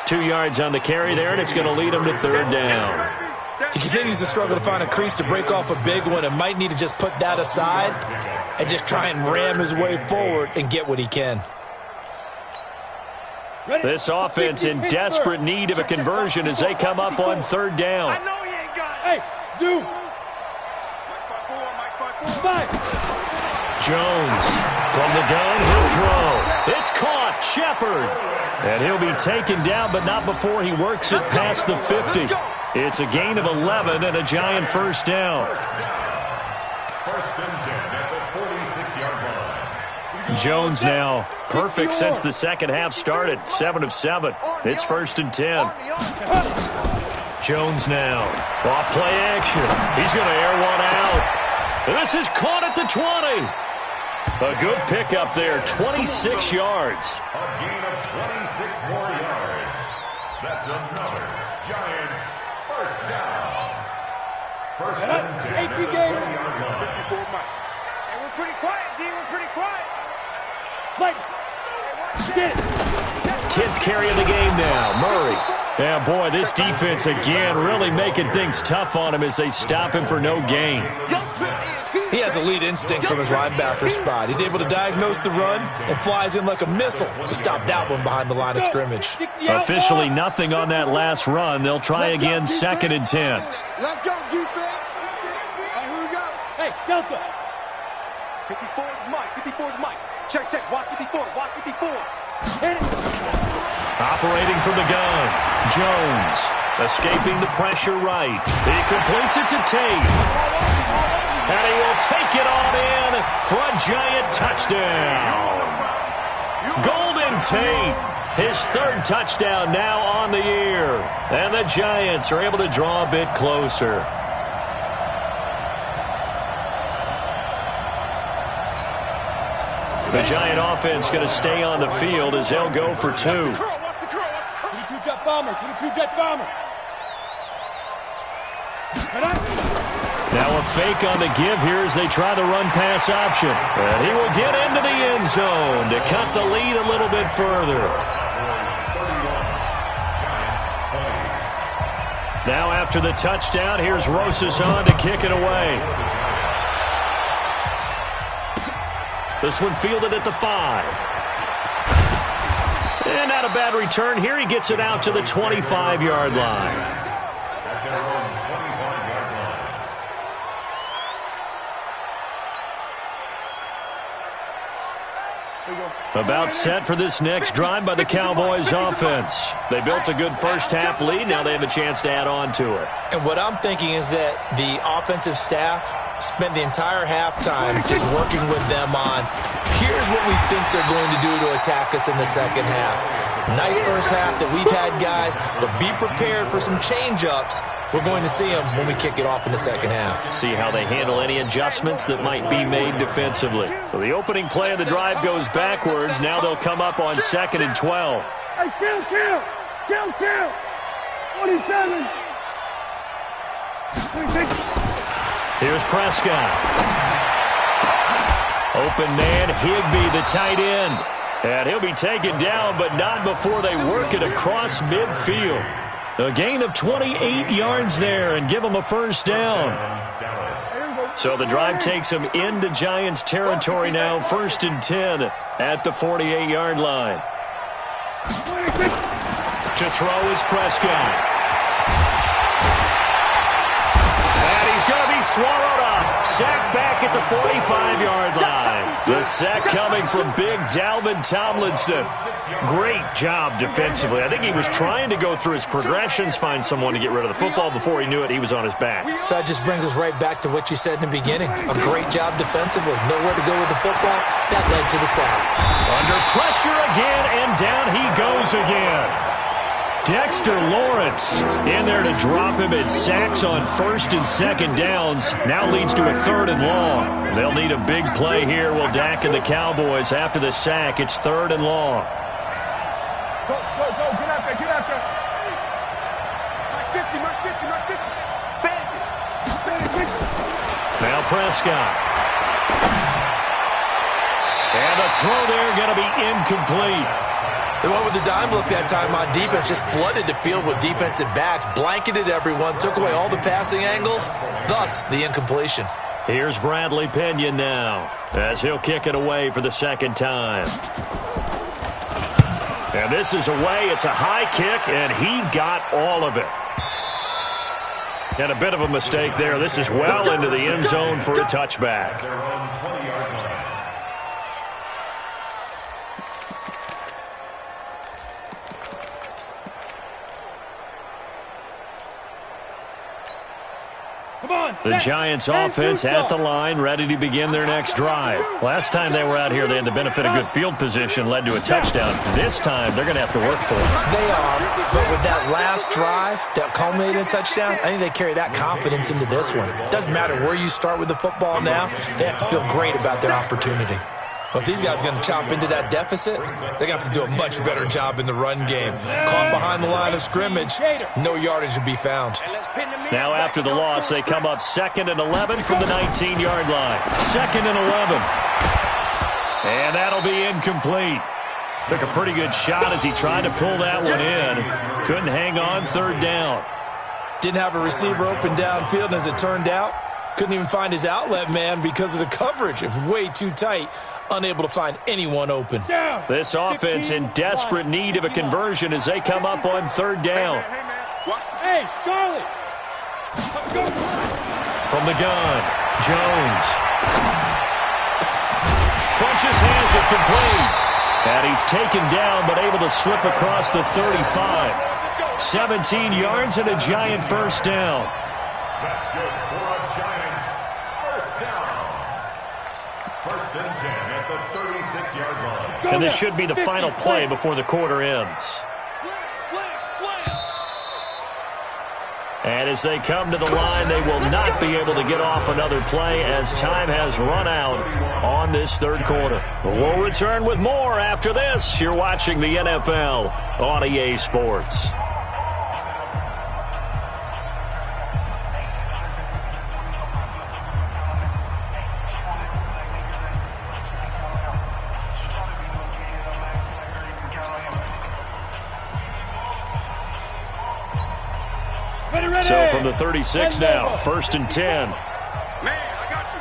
2 yards on the carry there, and it's going to lead him to 3rd down. He continues to struggle to find a crease to break off a big one and might need to just put that aside and just try and ram his way forward and get what he can. This offense in desperate need of a conversion as they come up on 3rd down. Hey, Zoo. Jones from the gun, he'll throw. It's caught, Shepard. And he'll be taken down, but not before he works it past the 50. It's a gain of 11 and a Giant first down. 1st and 10 at the 46-yard line. Jones now perfect since the second half started. 7 of 7. It's 1st and 10. Jones now. Off play action. He's going to air one out. And this is caught at the 20. A good pickup there. 26 yards. A gain of 26 more yards. That's another Giants first down. 1st and 10 at the 20-yard line. And we're pretty quiet, D. We're pretty quiet. 10th carry of the game now. Murray. Yeah, boy, this defense again really making things tough on him as they stop him for no gain. He has elite instincts from his linebacker spot. He's able to diagnose the run and flies in like a missile to stop that one behind the line of scrimmage. Officially nothing on that last run. They'll try again 2nd and 10. Let's go, defense. Here we go. Hey, Delta. 54 is Mike. 54 is Mike. Check, check. Watch 54. Watch 54. Hit it. Operating from the gun. Jones escaping the pressure right. He completes it to Tate. And he will take it on in for a Giant touchdown. Golden Tate, his 3rd touchdown now on the year. And the Giants are able to draw a bit closer. The Giant offense going to stay on the field as they'll go for 2. 22 jet bomber. 22 jet bomber. Now a fake on the give here as they try the run-pass option. And he will get into the end zone to cut the lead a little bit further. Now after the touchdown, here's Rosas on to kick it away. This one fielded at the 5. And not a bad return here. He gets it out to the 25-yard line. About set for this next drive by the Cowboys offense. They built a good first half lead. Now they have a chance to add on to it. And what I'm thinking is that the offensive staff spent the entire halftime just working with them on, here's what we think they're going to do to attack us in the second half. Nice first half that we've had, guys, but be prepared for some change-ups. We're going to see them when we kick it off in the second half. See how they handle any adjustments that might be made defensively. So the opening play of the drive goes backwards. Now they'll come up on 2nd and 12. Hey, kill. 27. Here's Prescott. Open man, Higbee, the tight end. And he'll be taken down, but not before they work it across midfield. A gain of 28 yards there and give them a first down. So the drive takes them into Giants territory now, 1st and 10 at the 48-yard line. To throw is Prescott. And he's going to be swallowed up. Sacked back at the 45-yard line. The sack coming from big Dalvin Tomlinson. Great job defensively. I think he was trying to go through his progressions, find someone to get rid of the football. Before he knew it, he was on his back. So that just brings us right back to what you said in the beginning. A great job defensively. Nowhere to go with the football. That led to the sack. Under pressure again, and down he goes again. Dexter Lawrence in there to drop him at sacks on 1st and 2nd downs. Now leads to a 3rd and long. They'll need a big play here. Will Dak and the Cowboys after the sack. It's 3rd and long. Go. Get out there. Mark 50. Now Prescott. And the throw there going to be incomplete. They went with the dime look that time on defense, just flooded the field with defensive backs, blanketed everyone, took away all the passing angles, thus the incompletion. Here's Bradley Pinion now as he'll kick it away for the 2nd time. And this is away. It's a high kick, and he got all of it. And a bit of a mistake there. This is well into the end zone for a touchback. The Giants offense at the line, ready to begin their next drive. Last time they were out here, they had the benefit of good field position, led to a touchdown. This time, they're going to have to work for it. They are, but with that last drive that culminated in a touchdown, I think they carry that confidence into this one. It doesn't matter where you start with the football now, they have to feel great about their opportunity. Well, if these guys are going to chop into that deficit, they're going to have to do a much better job in the run game. Caught behind the line of scrimmage, no yardage to be found. Now after the loss, they come up 2nd and 11 from the 19-yard line. 2nd and 11. And that'll be incomplete. Took a pretty good shot as he tried to pull that one in. Couldn't hang on 3rd down. Didn't have a receiver open downfield, and as it turned out, couldn't even find his outlet man because of the coverage. It was way too tight. Unable to find anyone open. This offense in desperate need of a conversion as they come up on 3rd down. Hey, Charlie. From the gun, Jones. Funches has it complete. And he's taken down but able to slip across the 35. 17 yards and a Giant first down. That's good for a Giants first down. 1st and 10 at the 36-yard line. And this should be the final play before the quarter ends. And as they come to the line, they will not be able to get off another play as time has run out on this 3rd quarter. We'll return with more after this. You're watching the NFL on EA Sports. So from the 36 now, 1st and 10. Man, I got you.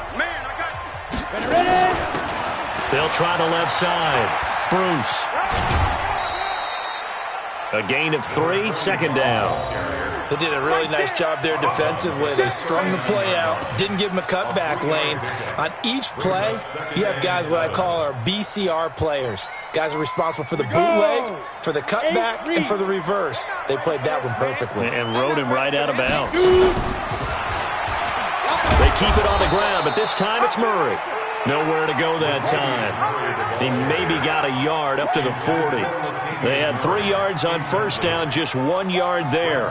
Ready? They'll try the left side. Bruce. A gain of 3, 2nd down. They did a really nice job there defensively. They strung the play out, didn't give him a cutback lane. On each play, you have guys what I call our BCR players. Guys are responsible for the bootleg, for the cutback, and for the reverse. They played that one perfectly. And rode him right out of bounds. They keep it on the ground, but this time it's Murray. Nowhere to go that time. He maybe got a yard up to the 40. They had 3 yards on first down, just 1 yard there.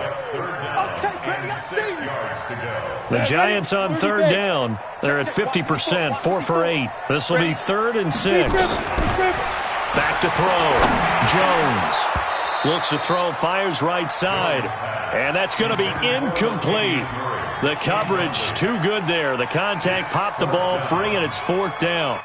The Giants on third down. They're at 50%, 4 for 8. This will be 3rd and 6. Back to throw. Jones looks to throw, fires right side. And that's going to be incomplete. The coverage too good there. The contact popped the ball free, and it's 4th down.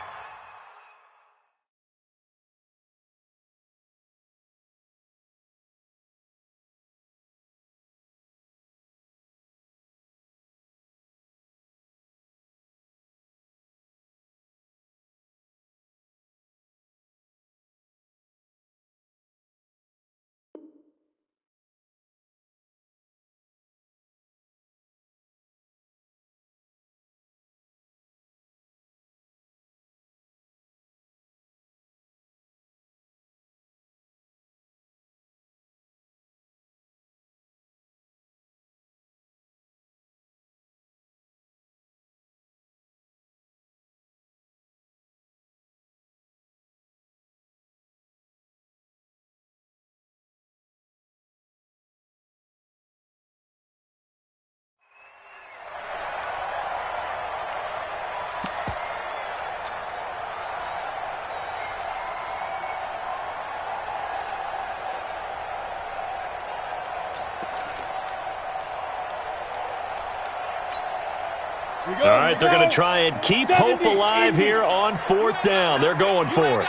All right, they're going to try and keep hope alive here on 4th down. They're going for it.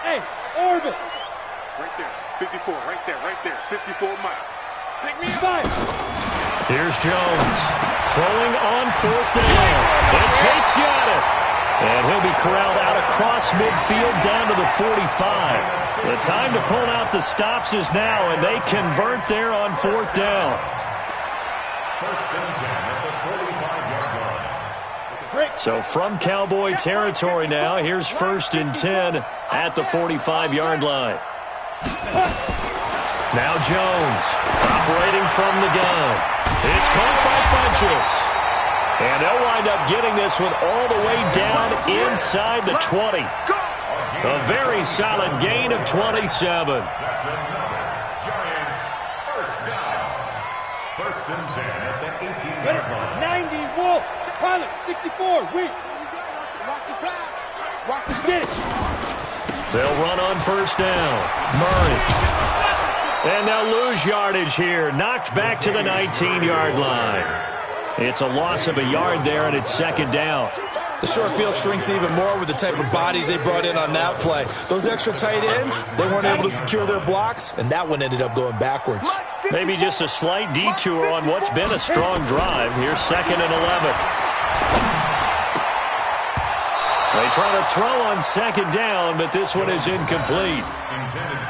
Hey, Orbit. Right there, 54, right there, 54 miles. Take me five. Here's Jones throwing on 4th down. And Tate's got it. And he'll be corralled out across midfield down to the 45. The time to pull out the stops is now, and they convert there on 4th down. So from Cowboy territory now, here's 1st and 10 at the 45-yard line. Now Jones operating from the gun. It's caught by Funchess. And they'll wind up getting this one all the way down inside the 20. A very solid gain of 27. That's another Giants first down. 1st and 10 at the 18-yard line. 90, Wolf. Pilot, 64, weak. Watch the pass. Watch the pitch. They'll run on 1st down. Murray. And they'll lose yardage here. Knocked back to the 19-yard line. It's a loss of a yard there, and it's 2nd down. The short field shrinks even more with the type of bodies they brought in on that play. Those extra tight ends, they weren't able to secure their blocks, and that one ended up going backwards. Maybe just a slight detour on what's been a strong drive. Here's 2nd and 11. They try to throw on 2nd down, but this one is incomplete.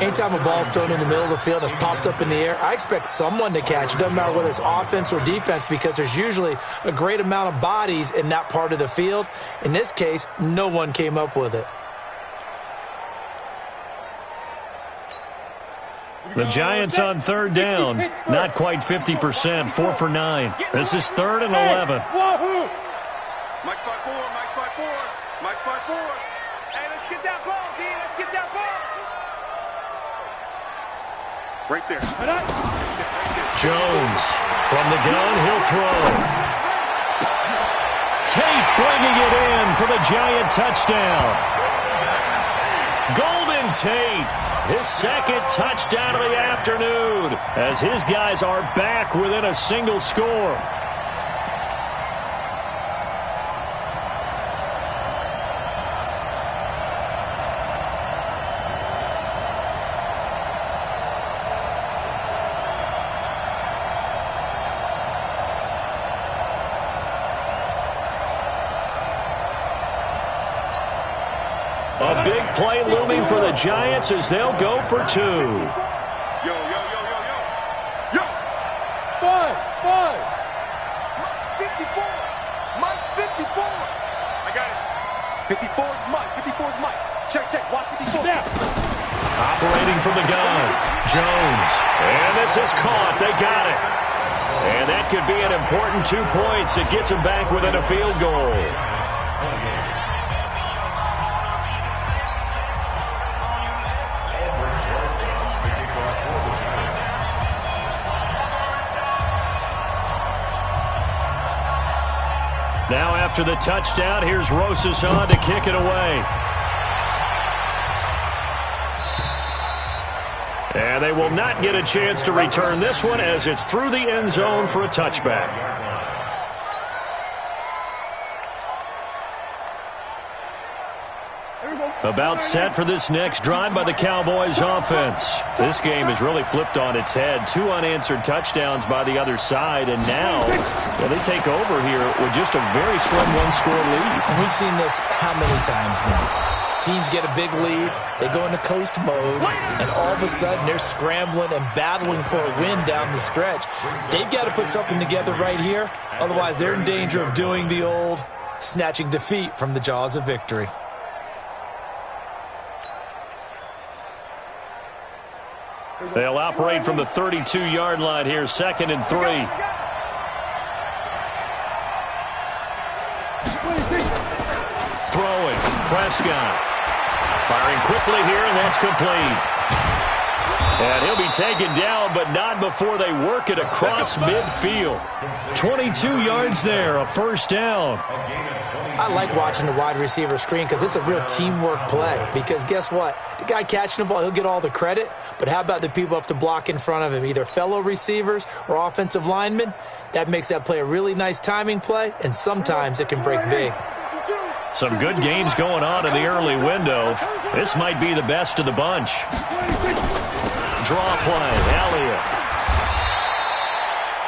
Anytime a ball's thrown in the middle of the field and it's popped up in the air, I expect someone to catch. It doesn't matter whether it's offense or defense, because there's usually a great amount of bodies in that part of the field. In this case, no one came up with it. The Giants on 3rd down, not quite 50%, 4 for 9. This is 3rd and 11. Wahoo! Mike 5-4, Mike 5-4, Mike 5-4. Hey, let's get that ball, D. Let's get that ball. Right there. Jones from the gun, he'll throw. Tate bringing it in for the Giant touchdown. Golden Tate. His 2nd touchdown of the afternoon as his guys are back within a single score. A big play looming for the Giants as they'll go for 2. Yo, yo, yo, yo, yo. Yo. 5. Mike 54. Mike 54. I got it. 54 is Mike. 54 is Mike. Check. Watch 54. Now. Operating from the gun. Jones. And this is caught. They got it. And that could be an important 2 points. It gets him back within a field goal. Now after the touchdown, here's Rosas on to kick it away. And they will not get a chance to return this one as it's through the end zone for a touchback. About set for this next drive by the Cowboys offense. This game has really flipped on its head. 2 unanswered touchdowns by the other side, and now, well, they take over here with just a very slim one-score lead. And we've seen this how many times now? Teams get a big lead, they go into coast mode, and all of a sudden they're scrambling and battling for a win down the stretch. They've got to put something together right here, otherwise they're in danger of doing the old snatching defeat from the jaws of victory. They'll operate from the 32-yard line here, 2nd and 3. Throwing, Prescott. Firing quickly here, and that's complete. And he'll be taken down, but not before they work it across midfield. 22 yards there, a first down. I like watching the wide receiver screen because it's a real teamwork play. Because guess what? The guy catching the ball, he'll get all the credit. But how about the people up to block in front of him, either fellow receivers or offensive linemen? That makes that play a really nice timing play, and sometimes it can break big. Some good games going on in the early window. This might be the best of the bunch. Draw play, Elliott.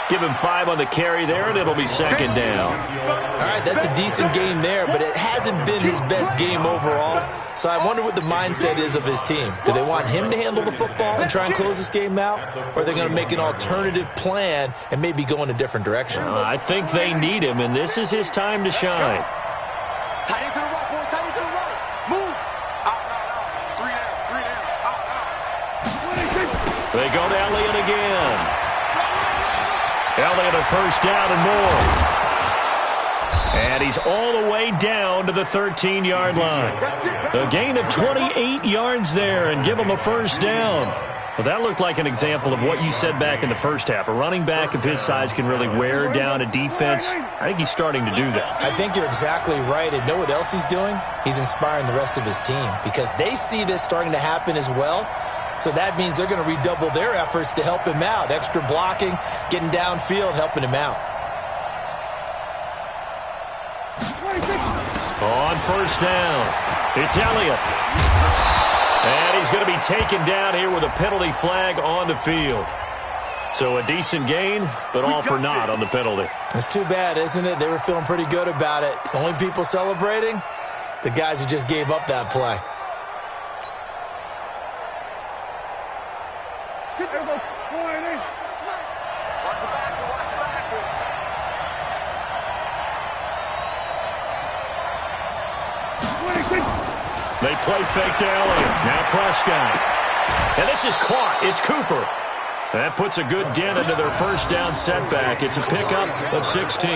Give him 5 on the carry there, and it'll be 2nd down. All right, that's a decent game there, but it hasn't been his best game overall. So I wonder what the mindset is of his team. Do they want him to handle the football and try and close this game out? Or are they going to make an alternative plan and maybe go in a different direction? I think they need him, and this is his time to shine. Tight end to the right, boy. Tight end to the right. Move. Out. 3 down. Out. They go to Elliott again. Elliott a first down and more. And he's all the way down to the 13-yard line. A gain of 28 yards there and give him a first down. Well, that looked like an example of what you said back in the first half. A running back of his size can really wear down a defense. I think he's starting to do that. I think you're exactly right. And know what else he's doing? He's inspiring the rest of his team because they see this starting to happen as well. So that means they're going to redouble their efforts to help him out. Extra blocking, getting downfield, helping him out. On first down, it's Elliott. And he's going to be taken down here with a penalty flag on the field. So a decent gain, but all for naught on the penalty. It's too bad, isn't it? They were feeling pretty good about it. Only people celebrating, the guys who just gave up that play. They play fake to Elliott. Now Prescott. And this is caught. It's Cooper. That puts a good dent into their first down setback. It's a pickup of 16.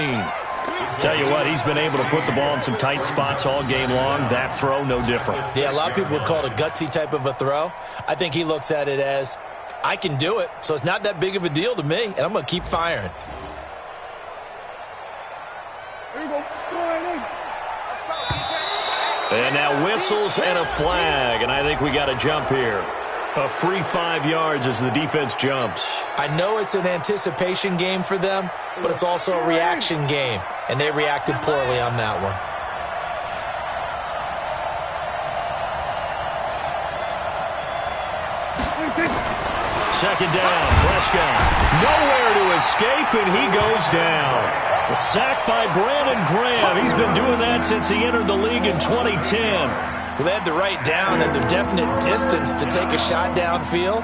Tell you what, he's been able to put the ball in some tight spots all game long. That throw, no different. Yeah, a lot of people would call it a gutsy type of a throw. I think he looks at it as, I can do it, so it's not that big of a deal to me, and I'm going to keep firing. And now whistles and a flag, and I think we got a jump here. A free 5 yards as the defense jumps. I know it's an anticipation game for them, but it's also a reaction game, and they reacted poorly on that one. Second down, Prescott. Nowhere to escape, and he goes down. A sack by Brandon Graham. He's been doing that since he entered the league in 2010. Well, they had the right down and the definite distance to take a shot downfield,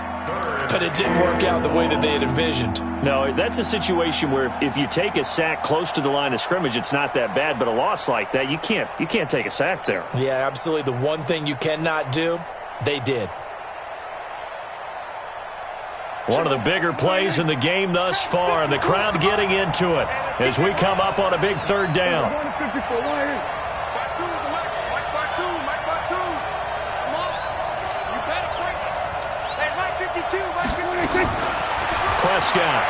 but it didn't work out the way that they had envisioned. No, that's a situation where if you take a sack close to the line of scrimmage, it's not that bad, but a loss like that, you can't take a sack there. Yeah, absolutely. The one thing you cannot do, they did. One of the bigger plays in the game thus far, and the crowd getting into it as we come up on a big third down. Prescott.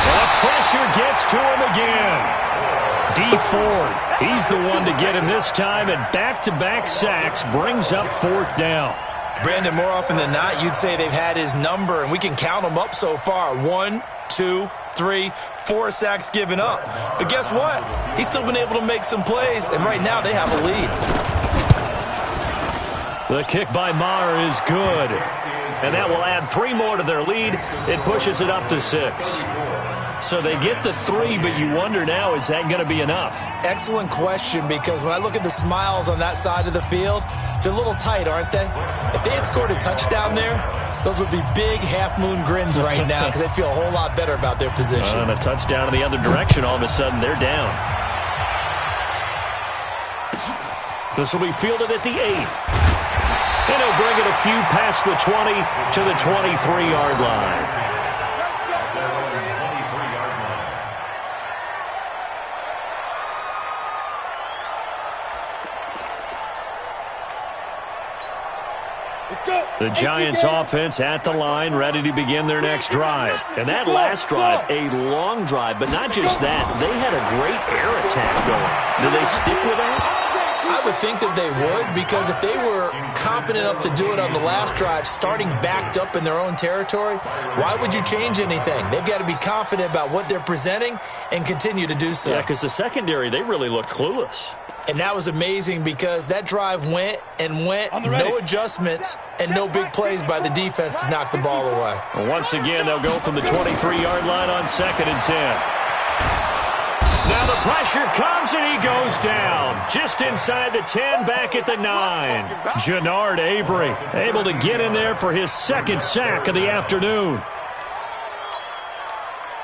That pressure gets to him again. D. Ford, he's the one to get him this time, and back-to-back sacks brings up fourth down. Brandon, more often than not, you'd say they've had his number, and we can count them up so far. 1, 2, 3, 4 sacks given up. But guess what? He's still been able to make some plays, and right now they have a lead. The kick by Maher is good, and that will add 3 more to their lead. It pushes it up to 6. So they get the 3, but you wonder now, is that going to be enough? Excellent question, because when I look at the smiles on that side of the field, they're a little tight, aren't they? If they had scored a touchdown there, those would be big half-moon grins right now because they'd feel a whole lot better about their position. And a touchdown in the other direction, all of a sudden they're down. This will be fielded at the 8th. And he'll bring it a few past the 20 to the 23-yard line. The Giants offense at the line, ready to begin their next drive. And that last drive, a long drive, but not just that. They had a great air attack going. Do they stick with that? I would think that they would, because if they were confident enough to do it on the last drive, starting backed up in their own territory, why would you change anything? They've got to be confident about what they're presenting and continue to do so. Yeah, because the secondary, they really look clueless. And that was amazing because that drive went and went, no adjustments, and no big plays by the defense to knock the ball away. Well, once again, they'll go from the 23-yard line on 2nd and 10. Now the pressure comes and he goes down. Just inside the 10, back at the 9. Jannard Avery able to get in there for his 2nd sack of the afternoon.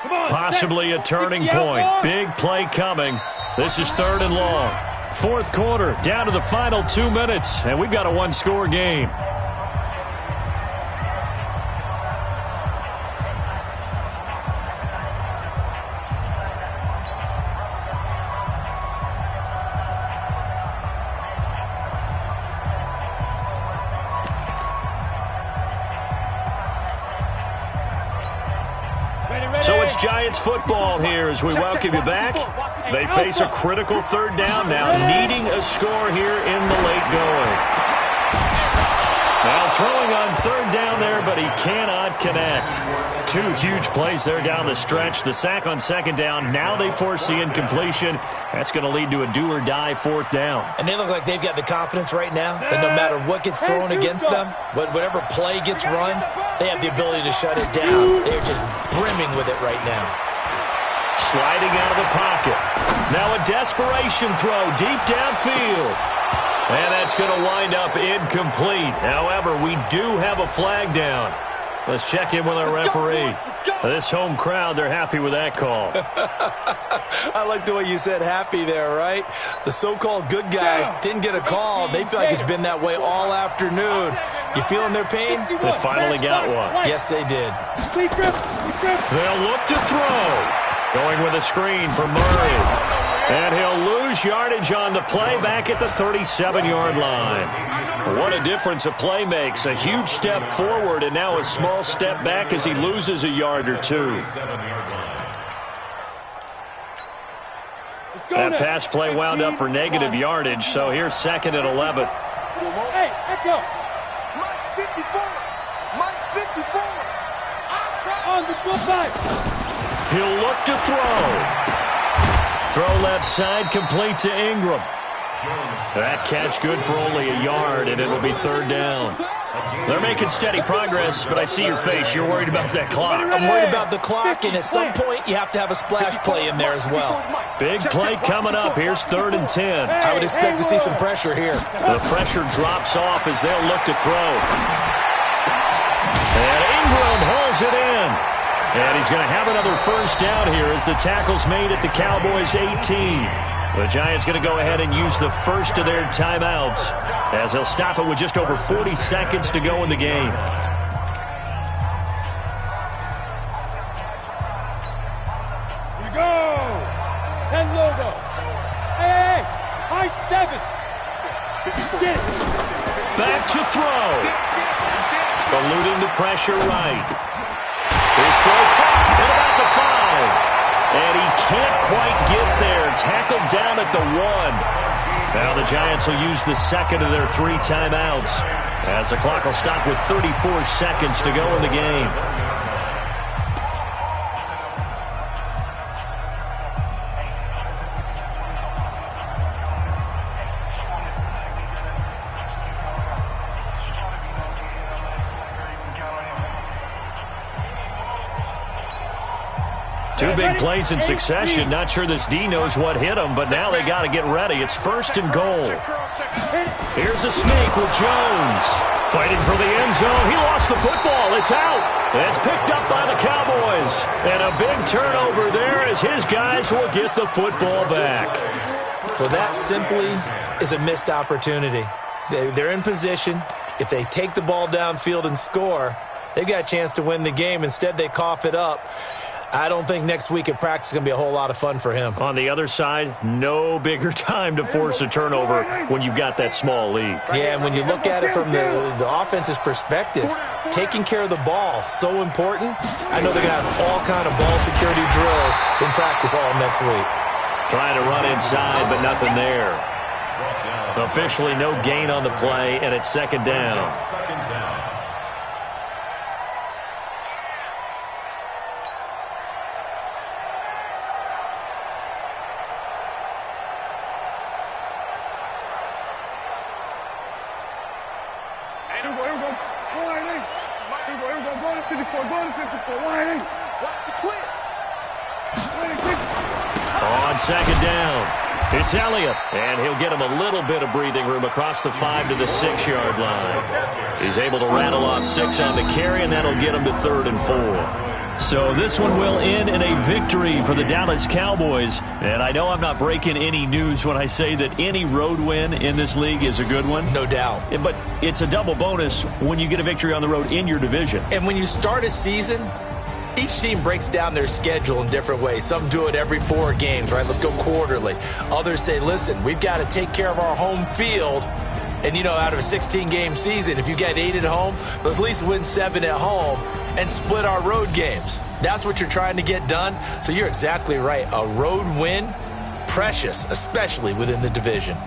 Possibly a turning point. Big play coming. This is 3rd and long. 4th quarter, down to the final 2 minutes, and we've got a 1-score game. So it's Giants football here as we welcome you back. They face a critical 3rd down now, needing a score here in the late going. Now throwing on 3rd down there, but he cannot connect. 2 huge plays there down the stretch. The sack on 2nd down. Now they force the incompletion. That's going to lead to a do-or-die 4th down. And they look like they've got the confidence right now that no matter what gets thrown against them, whatever play gets run, they have the ability to shut it down. They're just brimming with it right now. Sliding out of the pocket. Now a desperation throw deep downfield. And that's going to wind up incomplete. However, we do have a flag down. Let's check in with our referee. This home crowd, they're happy with that call. I like the way you said happy there, right? The so-called good guys didn't get a call. They feel like it's been that way all afternoon. You feeling their pain? They finally got one. Yes, they did. They'll look to throw. Going with a screen for Murray. And he'll lose yardage on the play back at the 37-yard line. What a difference a play makes. A huge step forward and now a small step back as he loses a yard or 2. That pass play wound up for negative yardage, so here's 2nd and 11. Hey, echo. Mike 54. Mike 54. On the fullback. He'll look to throw. Throw left side, complete to Ingram. That catch good for only a yard, and it'll be 3rd down. They're making steady progress, but I see your face. You're worried about that clock. I'm worried about the clock, and at some point you have to have a splash play in there as well. Big play coming up. Here's 3rd and 10. I would expect to see some pressure here. The pressure drops off as they'll look to throw. And Ingram hauls it in. And he's going to have another 1st down here as the tackle's made at the Cowboys' 18. The Giants going to go ahead and use the first of their timeouts as they'll stop it with just over 40 seconds to go in the game. Back to throw. Eluding the pressure right. His throw caught at about the 5. And he can't quite get there. Tackled down at the 1. Now the Giants will use the second of their 3 timeouts as the clock will stop with 34 seconds to go in the game. Two big plays in succession. Not sure this D knows what hit him, but now they got to get ready. It's 1st and goal. Here's a sneak with Jones. Fighting for the end zone. He lost the football. It's out. It's picked up by the Cowboys. And a big turnover there as his guys will get the football back. Well, that simply is a missed opportunity. They're in position. If they take the ball downfield and score, they've got a chance to win the game. Instead, they cough it up. I don't think next week at practice is going to be a whole lot of fun for him. On the other side, no bigger time to force a turnover when you've got that small lead. Yeah, and when you look at it from the offense's perspective, taking care of the ball so important. I know they're going to have all kind of ball security drills in practice all next week. Trying to run inside, but nothing there. Officially no gain on the play, and it's 2nd down. On 2nd down, it's Elliott, and he'll get him a little bit of breathing room across the 5 to the 6-yard line. He's able to rattle off 6 on the carry, and that'll get him to 3rd and 4. So this one will end in a victory for the Dallas Cowboys. And I know I'm not breaking any news when I say that any road win in this league is a good one. No doubt. But it's a double bonus when you get a victory on the road in your division. And when you start a season, each team breaks down their schedule in different ways. Some do it every 4 games, right? Let's go quarterly. Others say, listen, we've got to take care of our home field. And, you know, out of a 16-game season, if you get 8 at home, let's at least win 7 at home and split our road games. That's what you're trying to get done. So you're exactly right. A road win, precious, especially within the division.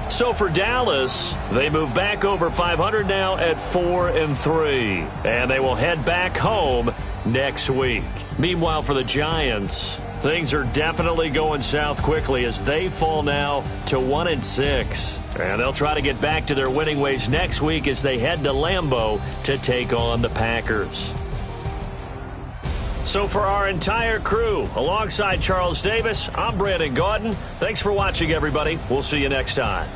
So for Dallas, they move back over 500 now at 4-3. And they will head back home next week. Meanwhile, for the Giants, things are definitely going south quickly as they fall now to 1-6. And they'll try to get back to their winning ways next week as they head to Lambeau to take on the Packers. So for our entire crew, alongside Charles Davis, I'm Brandon Gaudin. Thanks for watching, everybody. We'll see you next time.